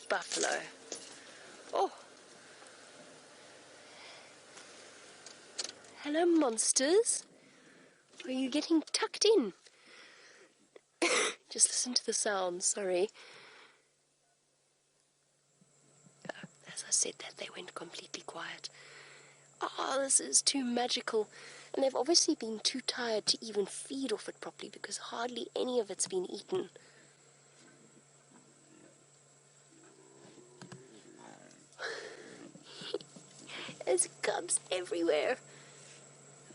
big buffalo. Oh. Hello, monsters. Are you getting tucked in? Just listen to the sound, sorry. As I said that, they went completely quiet. Oh, this is too magical. And they've obviously been too tired to even feed off it properly because hardly any of it's been eaten. There's cubs everywhere,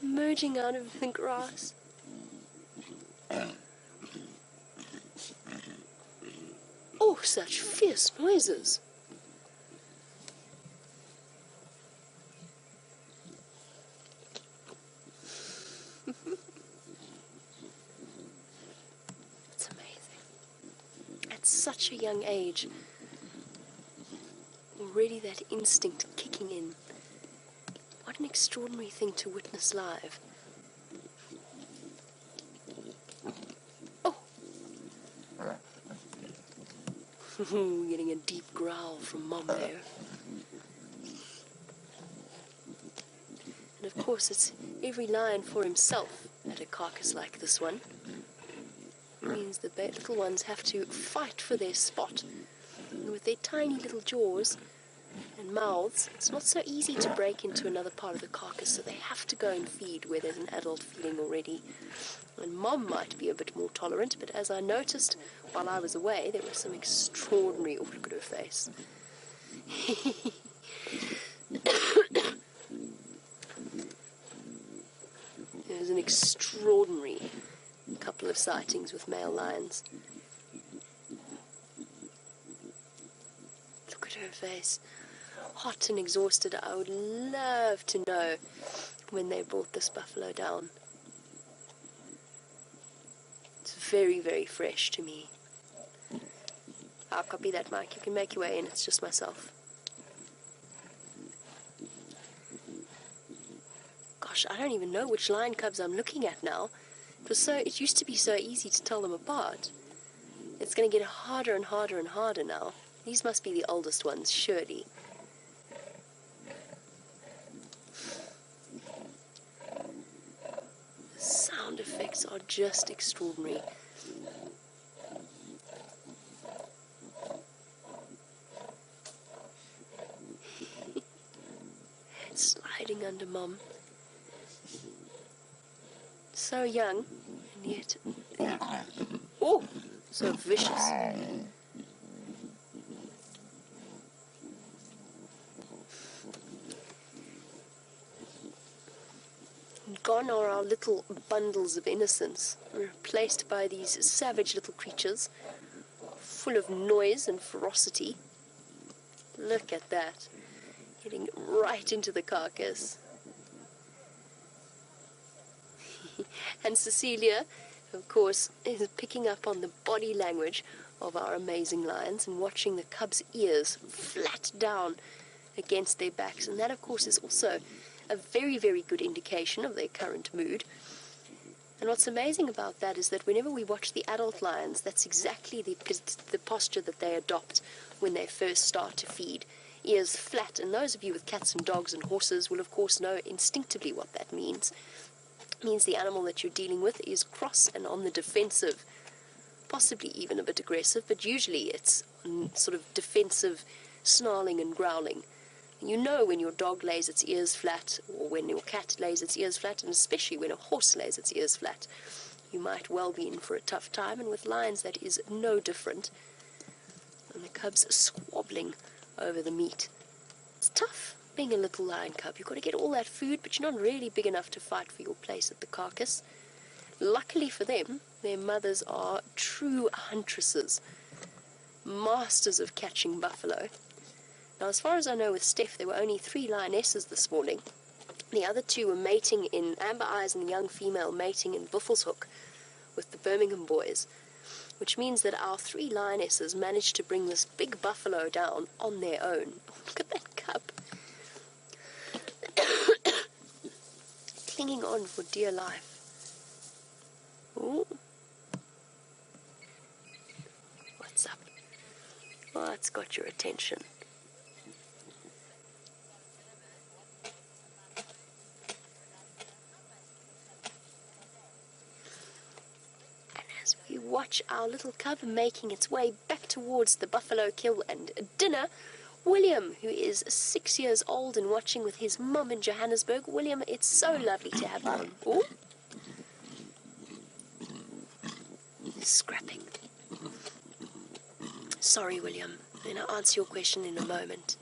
emerging out of the grass. Oh, such fierce noises. It's amazing. At such a young age, already that instinct kicking in. What an extraordinary thing to witness live. Oh! Getting a deep growl from Mom there. And of course it's every lion for himself at a carcass like this one. It means the little ones have to fight for their spot. And with their tiny little jaws and mouths, it's not so easy to break into another part of the carcass, so they have to go and feed where there's an adult feeding already. And Mom might be a bit more tolerant, but as I noticed while I was away, there was some extraordinary... Oh, look at her face. There was an extraordinary couple of sightings with male lions. Look at her face. Hot and exhausted. I would love to know when they brought this buffalo down. It's very, very fresh to me. I'll copy that, Mike. You can make your way in. It's just myself. Gosh, I don't even know which lion cubs I'm looking at now. It used to be so easy to tell them apart. It's going to get harder and harder and harder now. These must be the oldest ones, surely. The sound effects are just extraordinary. Sliding under Mom. So young, and yet... Oh, so vicious. Gone are our little bundles of innocence, replaced by these savage little creatures, full of noise and ferocity. Look at that, getting right into the carcass. And Cecilia, of course, is picking up on the body language of our amazing lions and watching the cubs' ears flat down against their backs. And that, of course, is also a very, very good indication of their current mood. And what's amazing about that is that whenever we watch the adult lions, that's exactly the posture that they adopt when they first start to feed. Ears flat, and those of you with cats and dogs and horses will, of course, know instinctively what that means. It means the animal that you're dealing with is cross and on the defensive, possibly even a bit aggressive, but usually it's sort of defensive, snarling and growling. You know when your dog lays its ears flat, or when your cat lays its ears flat, and especially when a horse lays its ears flat, you might well be in for a tough time, and with lions that is no different. And the cubs are squabbling over the meat. It's tough being a little lion cub. You've got to get all that food, but you're not really big enough to fight for your place at the carcass. Luckily for them, their mothers are true huntresses, masters of catching buffalo. Now, as far as I know, with Steph, there were only 3 lionesses this morning. The other 2 were mating in Amber Eyes and the young female mating in Buffelshoek with the Birmingham boys, which means that our 3 lionesses managed to bring this big buffalo down on their own. Oh, look at that cub. Clinging on for dear life. Ooh. What's up? What's got your attention? And as we watch our little cub making its way back towards the buffalo kill and dinner, William, who is 6 years old and watching with his mum in Johannesburg. William, it's so lovely to have you on. Oh, he's scrapping. Sorry, William. And I'll answer your question in a moment.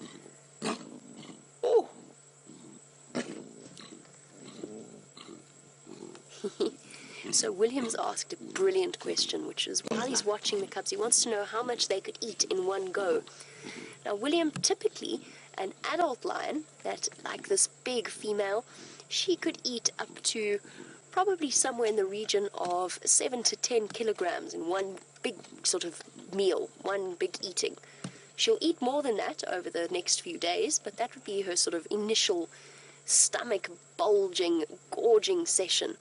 Oh. So William's asked a brilliant question, which is while he's watching the cubs, he wants to know how much they could eat in one go. Now, William, typically, an adult lion, that like this big female, she could eat up to probably somewhere in the region of 7 to 10 kilograms in one big sort of meal, one big eating. She'll eat more than that over the next few days, but that would be her sort of initial stomach bulging, gorging session.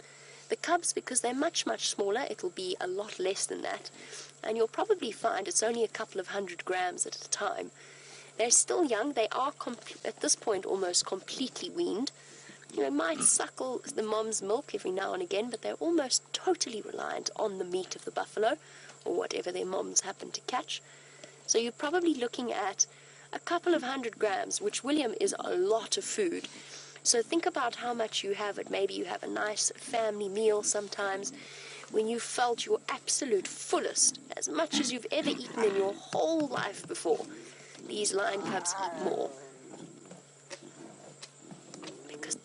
The cubs, because they're much, much smaller, it'll be a lot less than that. And you'll probably find it's only a couple of 100 grams at a time. They're still young. They are, at this point, almost completely weaned. You know, might suckle the mom's milk every now and again, but they're almost totally reliant on the meat of the buffalo or whatever their moms happen to catch. So you're probably looking at a couple of 100 grams, which, William, is a lot of food. So think about how much you have. Maybe you have a nice family meal sometimes when you felt your absolute fullest, as much as you've ever eaten in your whole life before. These lion cubs eat more. Because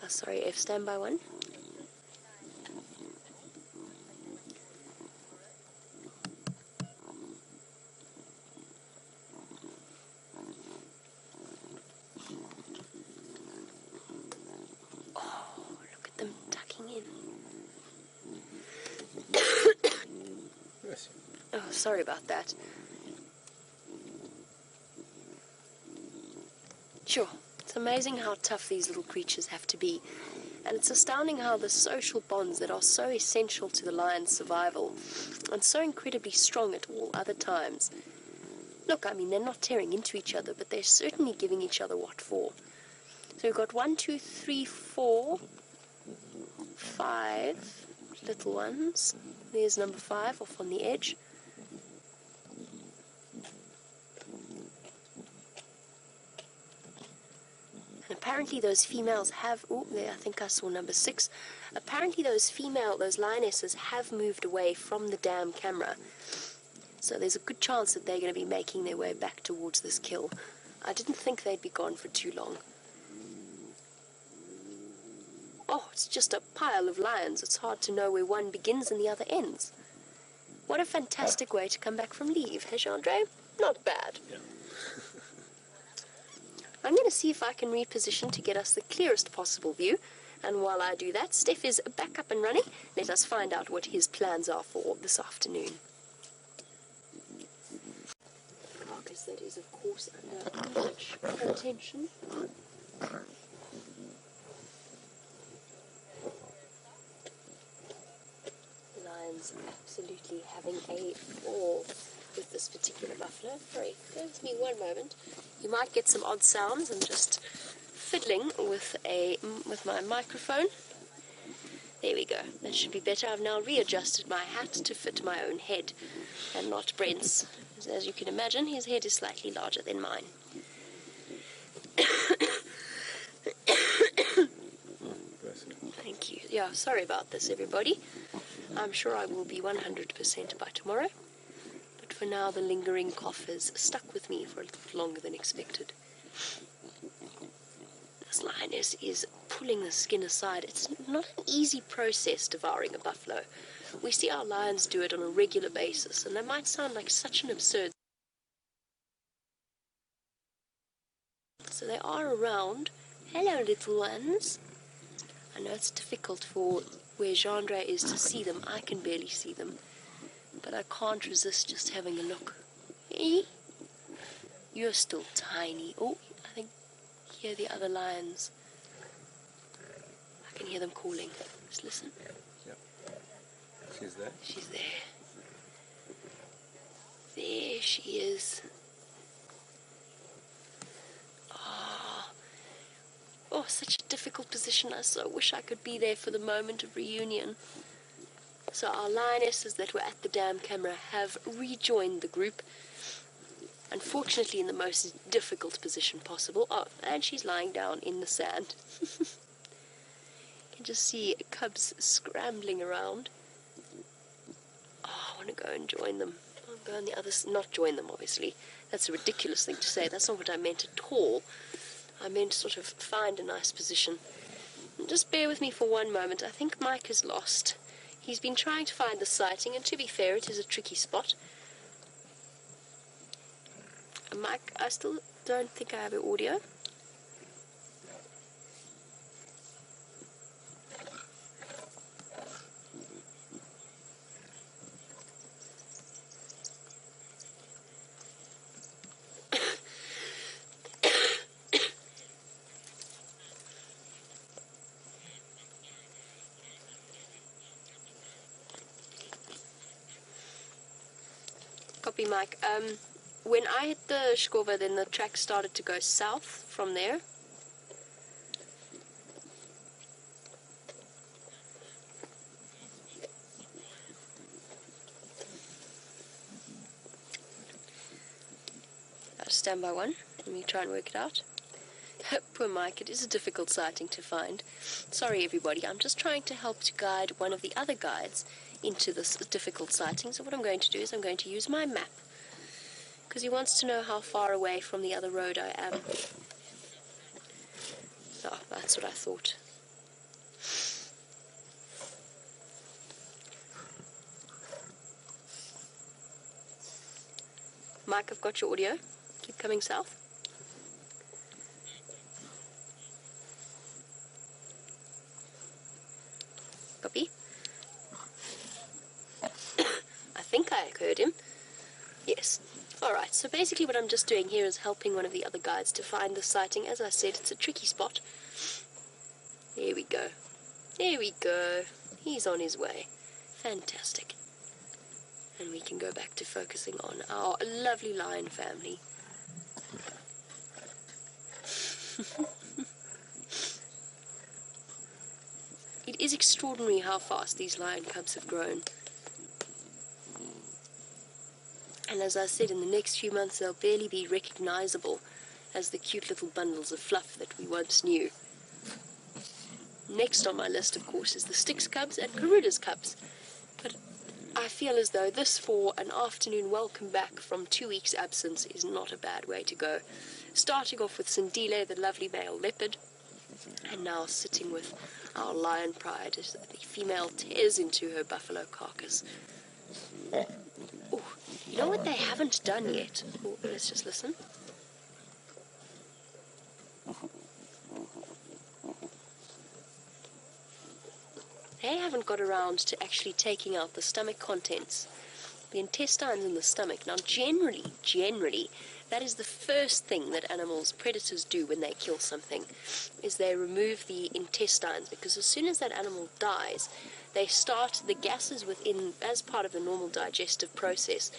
sorry, F, stand by one. Oh, sorry about that. Sure, it's amazing how tough these little creatures have to be. And it's astounding how the social bonds that are so essential to the lion's survival and so incredibly strong at all other times. Look, I mean, they're not tearing into each other, but they're certainly giving each other what for. So we've got 1, 2, 3, 4, 5 little ones. There's number 5 off on the edge. And apparently those females have, oh, there, I think I saw number 6. Apparently those lionesses have moved away from the dam camera. So there's a good chance that they're going to be making their way back towards this kill. I didn't think they'd be gone for too long. Oh, it's just a pile of lions. It's hard to know where one begins and the other ends. What a fantastic way to come back from leave, hey, Andre? Not bad. Yeah. I'm going to see if I can reposition to get us the clearest possible view. And while I do that, Steph is back up and running. Let us find out what his plans are for this afternoon. Carcass that is, of course, under much attention. Lions absolutely having a ball with this particular buffalo. Sorry, bear with me one moment. You might get some odd sounds. I'm just fiddling with my microphone. There we go. That should be better. I've now readjusted my hat to fit my own head and not Brent's. As you can imagine, his head is slightly larger than mine. Thank you. Yeah, sorry about this, everybody. I'm sure I will be 100% by tomorrow. But for now, the lingering cough has stuck with me for a little longer than expected. This lioness is pulling the skin aside. It's not an easy process devouring a buffalo. We see our lions do it on a regular basis, and that might sound like such an absurd. So they are around. Hello, little ones. I know it's difficult for where Gendre is to see them. I can barely see them. But I can't resist just having a look. Hey? You're still tiny. Oh, I think hear the other lions. I can hear them calling. Just listen. Yep. She's there. She's there. There she is. Oh, such a difficult position. I so wish I could be there for the moment of reunion. So our lionesses that were at the dam camera have rejoined the group. Unfortunately in the most difficult position possible. Oh, and she's lying down in the sand. You can just see cubs scrambling around. Oh, I want to go and join them. I'll go on the other side. Not join them, obviously. That's a ridiculous thing to say. That's not what I meant at all. I meant sort of find a nice position. And just bear with me for one moment. I think Mike is lost. He's been trying to find the sighting, and to be fair, it is a tricky spot. And Mike, I still don't think I have your audio. Copy, Mike. When I hit the Shkova, then the track started to go south from there. Stand by one. Let me try and work it out. Poor Mike, it is a difficult sighting to find. Sorry everybody, I'm just trying to help to guide one of the other guides into this difficult sighting. So what I'm going to do is I'm going to use my map, because he wants to know how far away from the other road I am. Oh, that's what I thought. Mike, I've got your audio. Keep coming south. Copy. I think I heard him. Yes. Alright, so basically what I'm just doing here is helping one of the other guides to find the sighting. As I said, it's a tricky spot. There we go. There we go. He's on his way. Fantastic. And we can go back to focusing on our lovely lion family. It is extraordinary how fast these lion cubs have grown. And as I said, in the next few months they'll barely be recognizable as the cute little bundles of fluff that we once knew. Next on my list, of course, is the Styx cubs and Garuda's cubs. But I feel as though this, for an afternoon welcome back from 2 weeks' absence, is not a bad way to go. Starting off with Sindile, the lovely male leopard, and now sitting with our Lion Pride as the female tears into her buffalo carcass. Oh, you know what they haven't done yet? Oh, let's just listen. They haven't got around to actually taking out the stomach contents, the intestines in the stomach. Now, generally, that is the first thing that predators do when they kill something, is they remove the intestines, because as soon as that animal dies, they start the gases within, as part of the normal digestive process,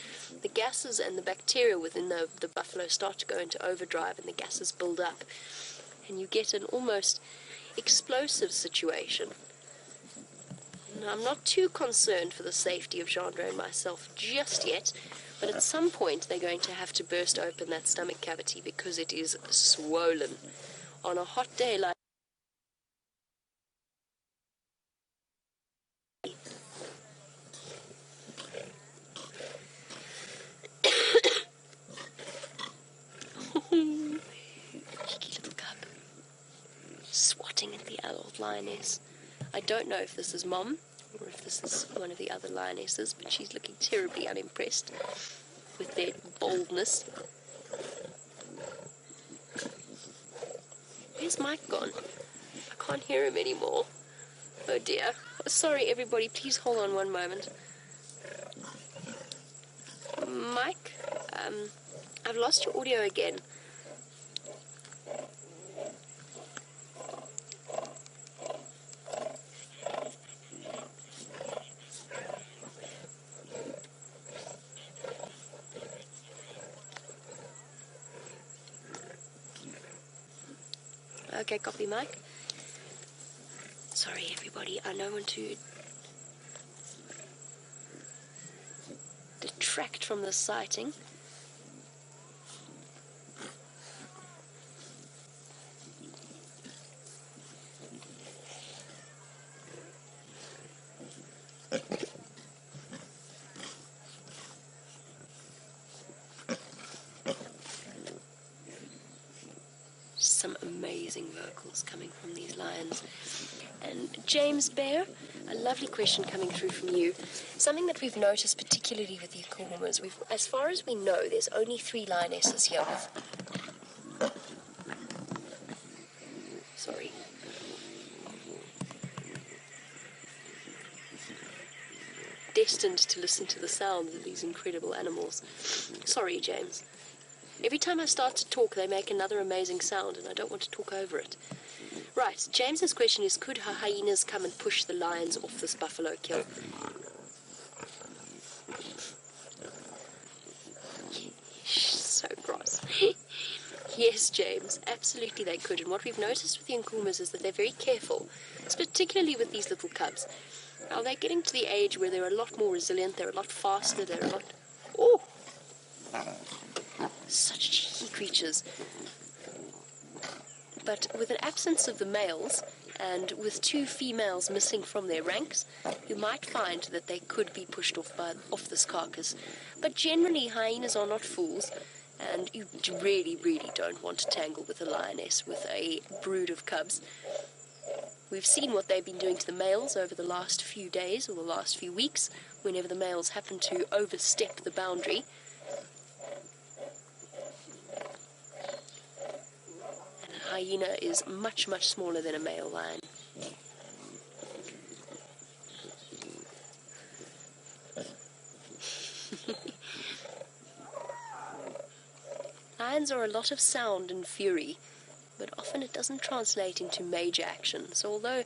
the gases and the bacteria within the buffalo start to go into overdrive, and the gases build up, and you get an almost explosive situation. Now, I'm not too concerned for the safety of Chandra and myself just yet, but at some point they're going to have to burst open that stomach cavity because it is swollen. On a hot day like cheeky little cub, swatting at the adult lioness. I don't know if this is Mom or if this is one of the other lionesses, but she's looking terribly unimpressed with their boldness. Where's Mike gone? I can't hear him anymore. Oh dear. Oh, sorry everybody, please hold on one moment. Mike, I've lost your audio again. Okay, copy, Mike. Sorry, everybody. I don't want to detract from the sighting. Some amazing vocals coming from these lions. And James Bear, a lovely question coming through from you. Something that we've noticed particularly with the Nkuhumas, as far as we know, there's only 3 lionesses here. Sorry. Destined to listen to the sounds of these incredible animals. Sorry, James. Every time I start to talk, they make another amazing sound, and I don't want to talk over it. Right, James's question is, could hyenas come and push the lions off this buffalo kill? So gross. Yes, James, absolutely they could. And what we've noticed with the Nkuhumas is that they're very careful, particularly with these little cubs. Now, they're getting to the age where they're a lot more resilient, they're a lot faster, they're a lot... Oh! Such cheeky creatures. But with an absence of the males, and with 2 females missing from their ranks, you might find that they could be pushed off this carcass. But generally, hyenas are not fools, and you really, really don't want to tangle with a lioness with a brood of cubs. We've seen what they've been doing to the males over the last few days, or the last few weeks, whenever the males happen to overstep the boundary. Hyena is much, much smaller than a male lion. Lions are a lot of sound and fury, but often it doesn't translate into major action. So although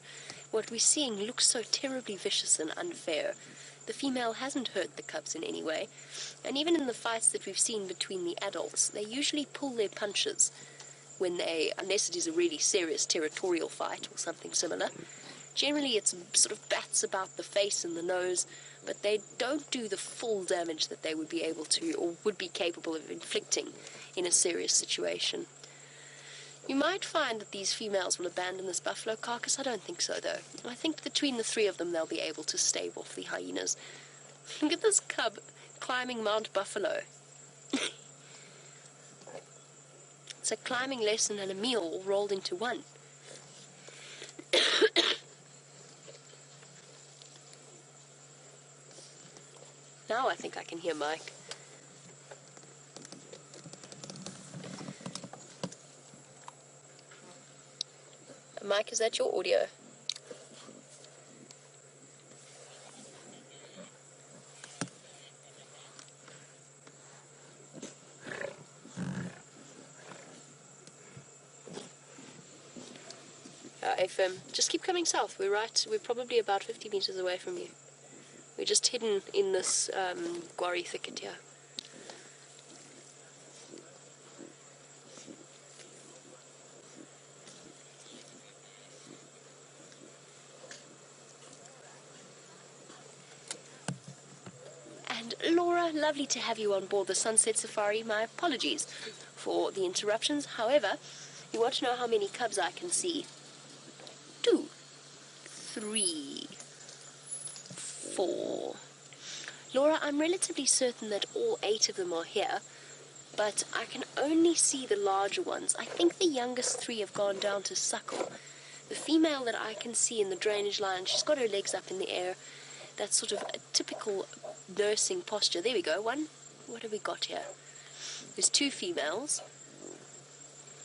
what we're seeing looks so terribly vicious and unfair, the female hasn't hurt the cubs in any way. And even in the fights that we've seen between the adults, they usually pull their punches when they, unless it is a really serious territorial fight or something similar. Generally it's sort of bats about the face and the nose, but they don't do the full damage that they would be able to or would be capable of inflicting in a serious situation. You might find that these females will abandon this buffalo carcass. I don't think so, though. I think between the 3 of them they'll be able to stave off the hyenas. Look at this cub climbing Mount Buffalo. It's a climbing lesson and a meal all rolled into one. Now I think I can hear Mike. Mike, is that your audio? FM. Just keep coming south. We're probably about 50 meters away from you. We're just hidden in this guarri thicket here. And Laura, lovely to have you on board the Sunset Safari. My apologies for the interruptions. However, you want to know how many cubs I can see? 2, 3, 4. Laura, I'm relatively certain that all 8 of them are here, but I can only see the larger ones. I think the youngest 3 have gone down to suckle. The female that I can see in the drainage line, she's got her legs up in the air. That's sort of a typical nursing posture. There we go, 1. What have we got here? There's 2 females.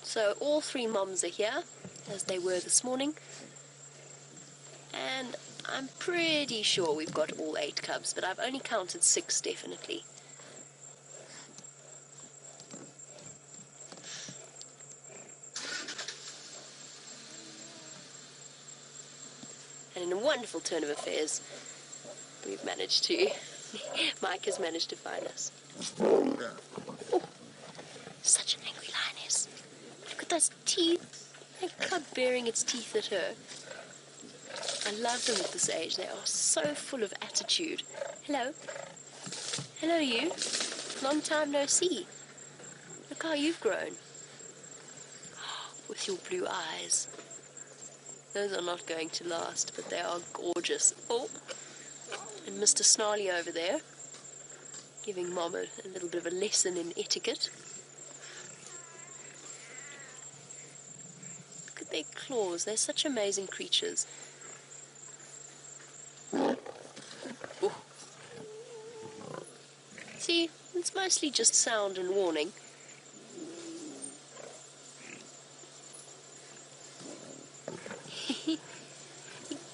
So all 3 moms are here, as they were this morning. And I'm pretty sure we've got all 8 cubs, but I've only counted 6 definitely. And in a wonderful turn of affairs, we've managed to, Mike has managed to find us. Oh, such an angry lioness. Look at those teeth. A cub baring its teeth at her. I love them at this age. They are so full of attitude. Hello. Hello, you. Long time no see. Look how you've grown. With your blue eyes. Those are not going to last, but they are gorgeous. Oh, and Mr. Snarly over there, giving Mom a little bit of a lesson in etiquette. Look at their claws. They're such amazing creatures. Oh. See, it's mostly just sound and warning.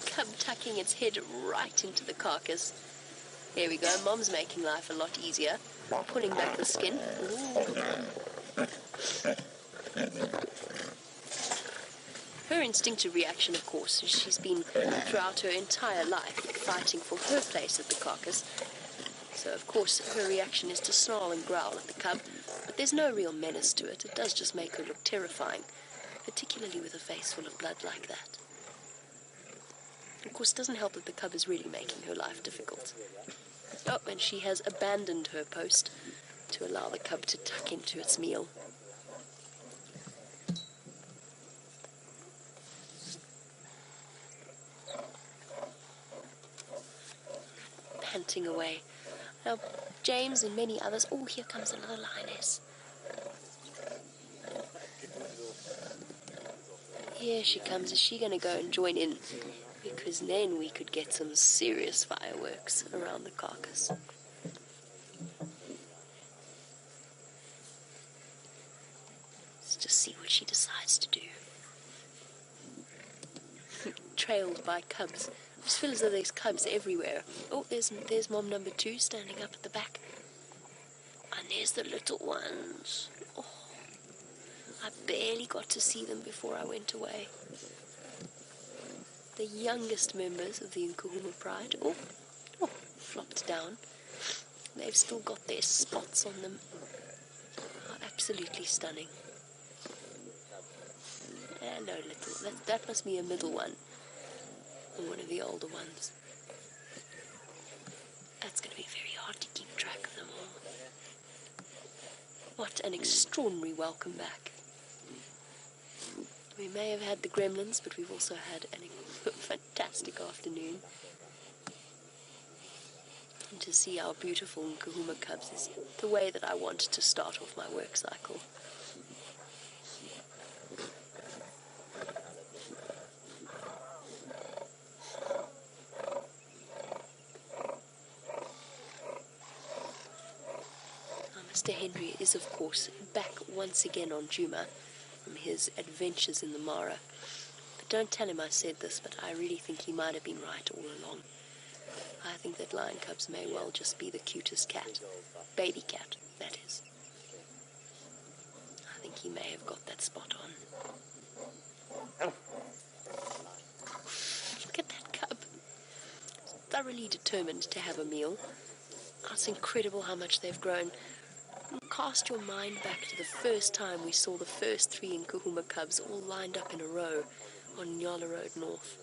Cub tucking its head right into the carcass. There we go. Mom's making life a lot easier. Pulling back the skin. Ooh. Her instinctive reaction, of course, is she's been throughout her entire life fighting for her place at the carcass. So, of course, her reaction is to snarl and growl at the cub. But there's no real menace to it. It does just make her look terrifying, particularly with a face full of blood like that. Of course, it doesn't help that the cub is really making her life difficult. Oh, and she has abandoned her post to allow the cub to tuck into its meal. Panting away. Now, James and many others... Oh, here comes another lioness. Here she comes. Is she going to go and join in? Because then we could get some serious fireworks around the carcass. Let's just see what she decides to do. Trailed by cubs. I just feel as though there's cubs everywhere. Oh, there's mom number 2 standing up at the back. And there's the little ones. Oh, I barely got to see them before I went away. The youngest members of the Nkuhuma Pride. Oh, flopped down. They've still got their spots on them. Oh, absolutely stunning. Hello, little. That must be a middle one. Or one of the older ones. That's going to be very hard to keep track of them all. What an extraordinary welcome back. We may have had the gremlins, but we've also had a fantastic afternoon. And to see our beautiful Nkuhuma cubs is the way that I want to start off my work cycle. Mr. Henry is, of course, back once again on Djuma from his adventures in the Mara. But don't tell him I said this, but I really think he might have been right all along. I think that lion cubs may well just be the cutest cat. Baby cat, that is. I think he may have got that spot on. Look at that cub. Thoroughly determined to have a meal. Oh, it's incredible how much they've grown. Cast your mind back to the first time we saw the first 3 Nkuhuma cubs all lined up in a row on Nyala Road North.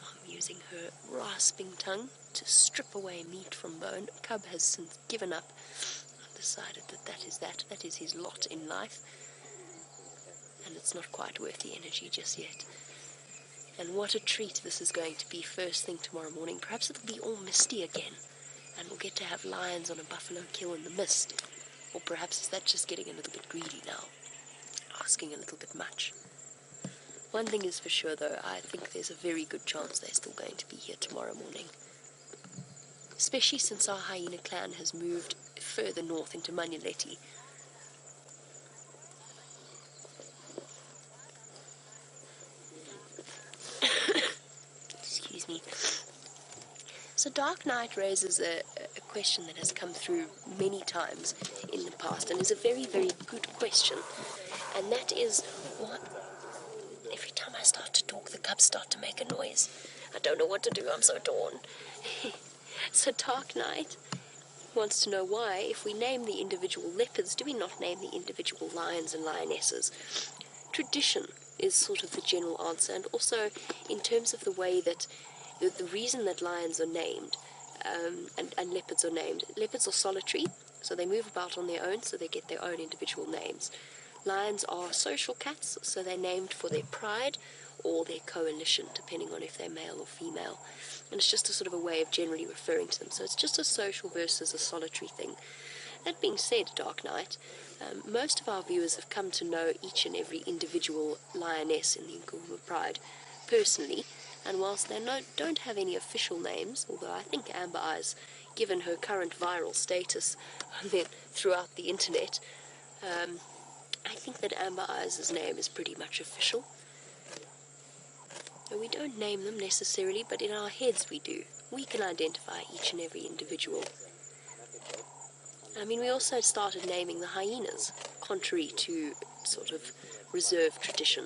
I'm using her rasping tongue to strip away meat from bone. Cub has since given up and decided that that is his lot in life, and it's not quite worth the energy just yet. And what a treat this is going to be first thing tomorrow morning. Perhaps it'll be all misty again, and we'll get to have lions on a buffalo kill in the mist. Or perhaps is that just getting a little bit greedy now? Asking a little bit much. One thing is for sure, though, I think there's a very good chance they're still going to be here tomorrow morning. Especially since our hyena clan has moved further north into Manyeleti. Excuse me. So dark night raises a question that has come through many times in the past, and is a very, very good question. And that is, what? Every time I start to talk, the cubs start to make a noise. I don't know what to do, I'm so torn. So Dark Knight wants to know why, if we name the individual leopards, do we not name the individual lions and lionesses? Tradition is sort of the general answer, and also in terms of the way that the reason that lions are named and leopards are named. Leopards are solitary, so they move about on their own, so they get their own individual names. Lions are social cats, so they're named for their pride or their coalition, depending on if they're male or female. And it's just a sort of a way of generally referring to them. So it's just a social versus a solitary thing. That being said, Dark Knight, most of our viewers have come to know each and every individual lioness in the Nkuhuma Pride personally, and whilst they don't have any official names, although I think Amber Eyes, given her current viral status throughout the internet, I think that Amber Eyes' name is pretty much official. We don't name them necessarily, but in our heads we do. We can identify each and every individual. I mean, we also started naming the hyenas, contrary to sort of reserved tradition.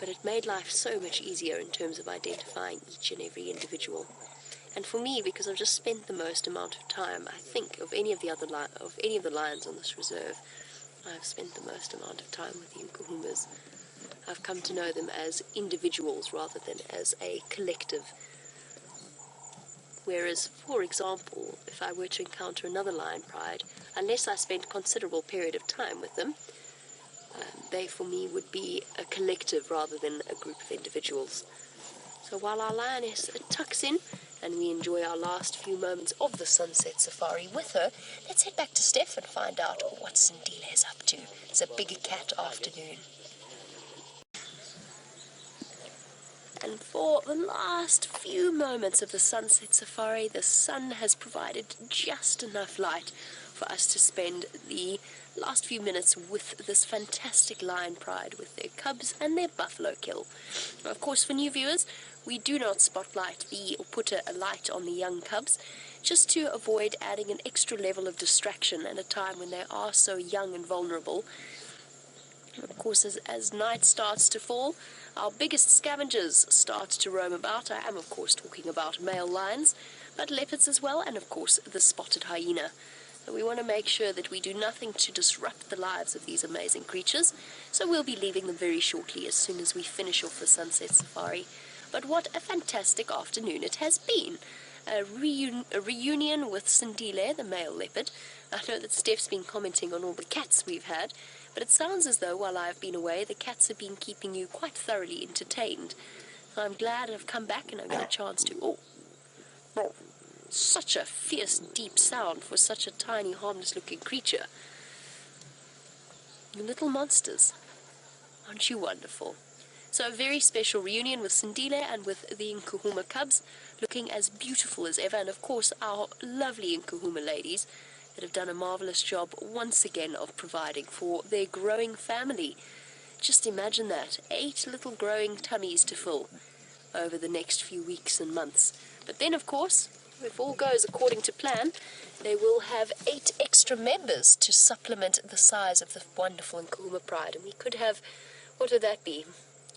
But it made life so much easier in terms of identifying each and every individual. And for me, because I've just spent the most amount of time, I think, of any of the lions on this reserve, I've spent the most amount of time with the Nkuhumas. I've come to know them as individuals rather than as a collective. Whereas, for example, if I were to encounter another lion pride, unless I spent considerable period of time with them, they for me would be a collective rather than a group of individuals. So while our lioness tucks in and we enjoy our last few moments of the sunset safari with her, let's head back to Steph and find out what Sindile is up to. It's a big cat afternoon. And for the last few moments of the sunset safari, the sun has provided just enough light for us to spend the last few minutes with this fantastic lion pride with their cubs and their buffalo kill. Now, of course, for new viewers, we do not spotlight or put a light on the young cubs, just to avoid adding an extra level of distraction at a time when they are so young and vulnerable. Of course, as night starts to fall, our biggest scavengers start to roam about. I am, of course, talking about male lions, but leopards as well, and, of course, the spotted hyena. So we want to make sure that we do nothing to disrupt the lives of these amazing creatures, so we'll be leaving them very shortly as soon as we finish off the sunset safari. But what a fantastic afternoon it has been. A reunion with Sindile, the male leopard. I know that Steph's been commenting on all the cats we've had, but it sounds as though while I've been away, the cats have been keeping you quite thoroughly entertained. So I'm glad I've come back and I've got a chance to... Oh, such a fierce, deep sound for such a tiny, harmless-looking creature. You little monsters. Aren't you wonderful? So a very special reunion with Sindile and with the Nkuhuma cubs, looking as beautiful as ever, and of course our lovely Nkuhuma ladies that have done a marvellous job once again of providing for their growing family. Just imagine that, 8 little growing tummies to fill over the next few weeks and months. But then, of course, if all goes according to plan, they will have 8 extra members to supplement the size of the wonderful Nkuhuma Pride. And we could have, what would that be?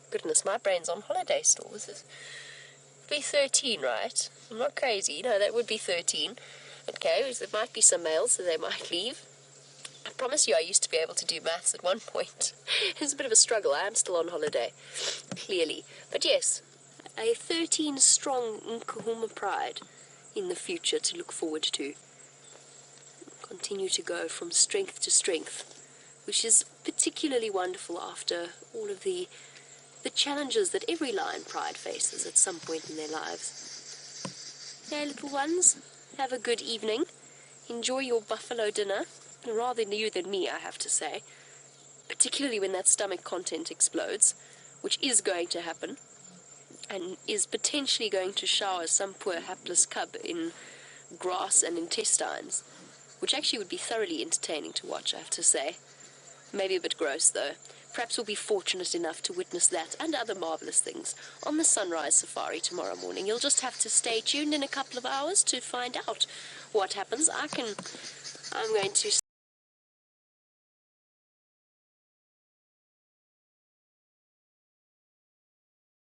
Goodness, my brain's on holiday still. This is be 13, right? I'm not crazy. No, that would be 13. Okay, there might be some males, so they might leave. I promise you I used to be able to do maths at one point. It's a bit of a struggle. I am still on holiday, clearly. But yes, a 13-strong Nkuhuma Pride in the future to look forward to. Continue to go from strength to strength, which is particularly wonderful after all of the challenges that every lion pride faces at some point in their lives. Okay, little ones, have a good evening. Enjoy your buffalo dinner. Rather you than me, I have to say. Particularly when that stomach content explodes, which is going to happen, and is potentially going to shower some poor hapless cub in grass and intestines, which actually would be thoroughly entertaining to watch, I have to say. Maybe a bit gross, though. Perhaps we'll be fortunate enough to witness that and other marvellous things on the sunrise safari tomorrow morning. You'll just have to stay tuned in a couple of hours to find out what happens. I'm going to